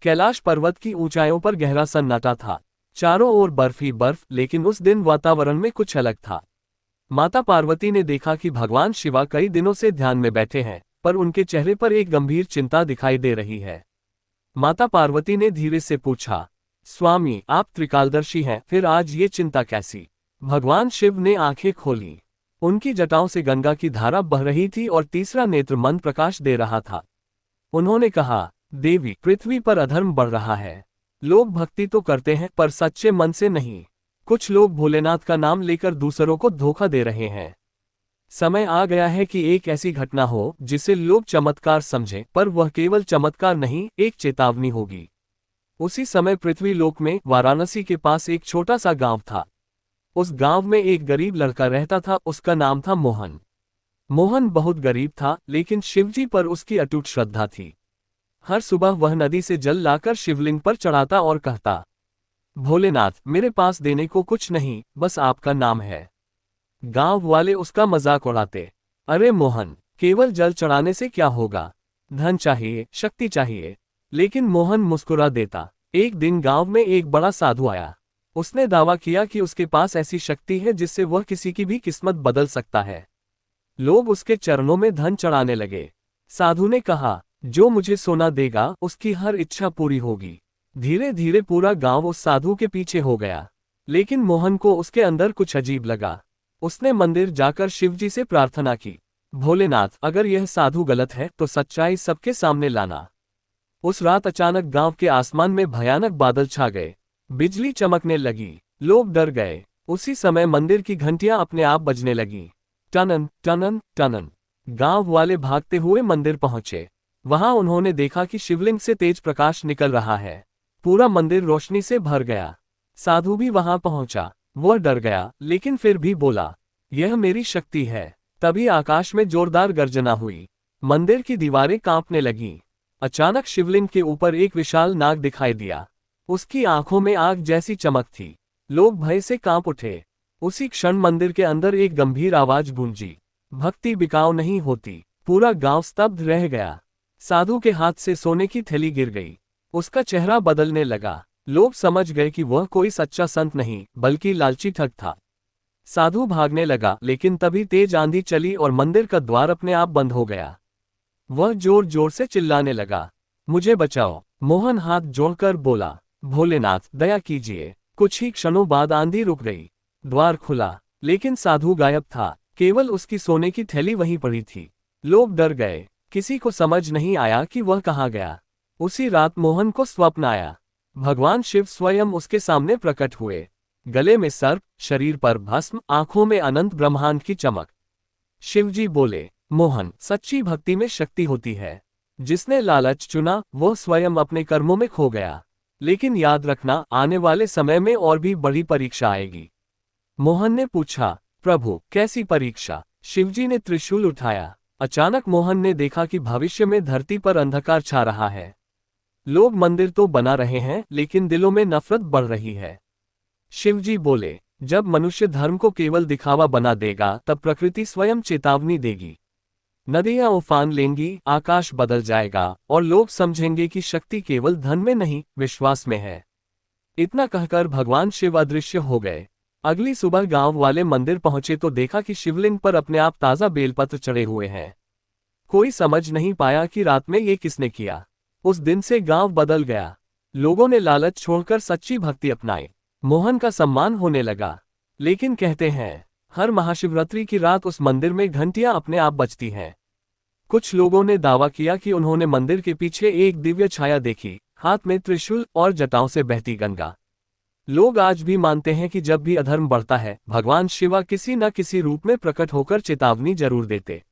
कैलाश पर्वत की ऊंचाइयों पर गहरा सन्नाटा था। चारों ओर बर्फ ही बर्फ, लेकिन उस दिन वातावरण में कुछ अलग था। माता पार्वती ने देखा कि भगवान शिवा कई दिनों से ध्यान में बैठे हैं, पर उनके चेहरे पर एक गंभीर चिंता दिखाई दे रही है। माता पार्वती ने धीरे से पूछा, स्वामी, आप त्रिकालदर्शी हैं, फिर आज ये चिंता कैसी? भगवान शिव ने आंखें खोली। उनकी जटाओं से गंगा की धारा बह रही थी और तीसरा नेत्र मंद प्रकाश दे रहा था। उन्होंने कहा, देवी, पृथ्वी पर अधर्म बढ़ रहा है। लोग भक्ति तो करते हैं पर सच्चे मन से नहीं। कुछ लोग भोलेनाथ का नाम लेकर दूसरों को धोखा दे रहे हैं। समय आ गया है कि एक ऐसी घटना हो जिसे लोग चमत्कार समझें, पर वह केवल चमत्कार नहीं, एक चेतावनी होगी। उसी समय पृथ्वी लोक में वाराणसी के पास एक छोटा सा गांव था। उस गांव में एक गरीब लड़का रहता था। उसका नाम था मोहन। मोहन बहुत गरीब था, लेकिन शिवजी पर उसकी अटूट श्रद्धा थी। हर सुबह वह नदी से जल लाकर शिवलिंग पर चढ़ाता और कहता, भोलेनाथ, मेरे पास देने को कुछ नहीं, बस आपका नाम है। गांव वाले उसका मजाक उड़ाते, अरे मोहन, केवल जल चढ़ाने से क्या होगा? धन चाहिए, शक्ति चाहिए। लेकिन मोहन मुस्कुरा देता। एक दिन गांव में एक बड़ा साधु आया। उसने दावा किया कि उसके पास ऐसी शक्ति है जिससे वह किसी की भी किस्मत बदल सकता है। लोग उसके चरणों में धन चढ़ाने लगे। साधु ने कहा, जो मुझे सोना देगा उसकी हर इच्छा पूरी होगी। धीरे धीरे पूरा गांव उस साधु के पीछे हो गया। लेकिन मोहन को उसके अंदर कुछ अजीब लगा। उसने मंदिर जाकर शिवजी से प्रार्थना की, भोलेनाथ, अगर यह साधु गलत है तो सच्चाई सबके सामने लाना। उस रात अचानक गांव के आसमान में भयानक बादल छा गए। बिजली चमकने लगी। लोग डर गए। उसी समय मंदिर की घंटियां अपने आप बजने लगीं। टनन टनन टनन। गांव वाले भागते हुए मंदिर पहुंचे। वहां उन्होंने देखा कि शिवलिंग से तेज प्रकाश निकल रहा है। पूरा मंदिर रोशनी से भर गया। साधु भी वहां पहुंचा। वह डर गया, लेकिन फिर भी बोला, यह मेरी शक्ति है। तभी आकाश में जोरदार गर्जना हुई। मंदिर की दीवारें कांपने लगीं। अचानक शिवलिंग के ऊपर एक विशाल नाग दिखाई दिया। उसकी आंखों में आग जैसी चमक थी। लोग भय से कांप उठे। उसी क्षण मंदिर के अंदर एक गंभीर आवाज गूंजी, भक्ति बिकाऊ नहीं होती। पूरा गांव स्तब्ध रह गया। साधु के हाथ से सोने की थैली गिर गई। उसका चेहरा बदलने लगा। लोग समझ गए कि वह कोई सच्चा संत नहीं, बल्कि लालची ठग था। साधु भागने लगा, लेकिन तभी तेज आंधी चली और मंदिर का द्वार अपने आप बंद हो गया। वह जोर जोर से चिल्लाने लगा, मुझे बचाओ। मोहन हाथ जोड़कर बोला, भोलेनाथ, दया कीजिए। कुछ ही क्षणों बाद आंधी रुक गई। द्वार खुला, लेकिन साधु गायब था। केवल उसकी सोने की थैली वहीं पड़ी थी। लोग डर गए। किसी को समझ नहीं आया कि वह कहाँ गया। उसी रात मोहन को स्वप्न आया। भगवान शिव स्वयं उसके सामने प्रकट हुए। गले में सर्प, शरीर पर भस्म, आंखों में अनंत ब्रह्मांड की चमक। शिवजी बोले, मोहन, सच्ची भक्ति में शक्ति होती है। जिसने लालच चुना वो स्वयं अपने कर्मों में खो गया। लेकिन याद रखना, आने वाले समय में और भी बड़ी परीक्षा आएगी। मोहन ने पूछा, प्रभु, कैसी परीक्षा? शिवजी ने त्रिशूल उठाया। अचानक मोहन ने देखा कि भविष्य में धरती पर अंधकार छा रहा है। लोग मंदिर तो बना रहे हैं, लेकिन दिलों में नफरत बढ़ रही है। शिवजी बोले, जब मनुष्य धर्म को केवल दिखावा बना देगा तब प्रकृति स्वयं चेतावनी देगी। नदियां उफान लेंगी, आकाश बदल जाएगा और लोग समझेंगे कि शक्ति केवल धन में नहीं, विश्वास में है। इतना कहकर भगवान शिव अदृश्य हो गए। अगली सुबह गांव वाले मंदिर पहुंचे तो देखा कि शिवलिंग पर अपने आप ताजा बेलपत्र चढ़े हुए हैं। कोई समझ नहीं पाया कि रात में ये किसने किया। उस दिन से गांव बदल गया। लोगों ने लालच छोड़कर सच्ची भक्ति अपनाई। मोहन का सम्मान होने लगा। लेकिन कहते हैं, हर महाशिवरात्रि की रात उस मंदिर में घंटियां अपने आप बजती हैं। कुछ लोगों ने दावा किया कि उन्होंने मंदिर के पीछे एक दिव्य छाया देखी, हाथ में त्रिशूल और जटाओं से बहती गंगा। लोग आज भी मानते हैं कि जब भी अधर्म बढ़ता है, भगवान शिवा किसी न किसी रूप में प्रकट होकर चेतावनी जरूर देते।